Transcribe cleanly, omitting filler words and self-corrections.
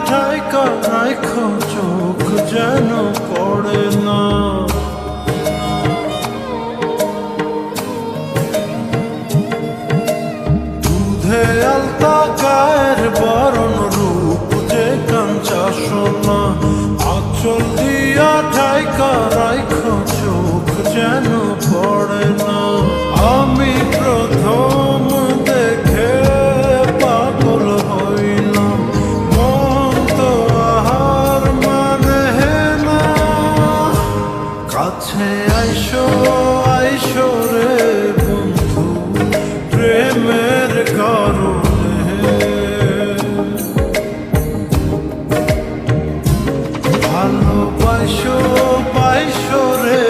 ঠাইকা রাখো চোখ যেন পড়ে না। দুধে আলতা গায়ের বরণ রূপ যে কাঞ্চা সোনা, আঁচল দিয়া ঠাইকা রাখো চোখ যেন পড়ে না। আমি প্রথম দেখে পাগল হইলাম, মন তো আহার মানে না। কাছে আইসো আইসো রে বন্ধু প্রেমের কারণে, ভালোবাসো পাইসো রে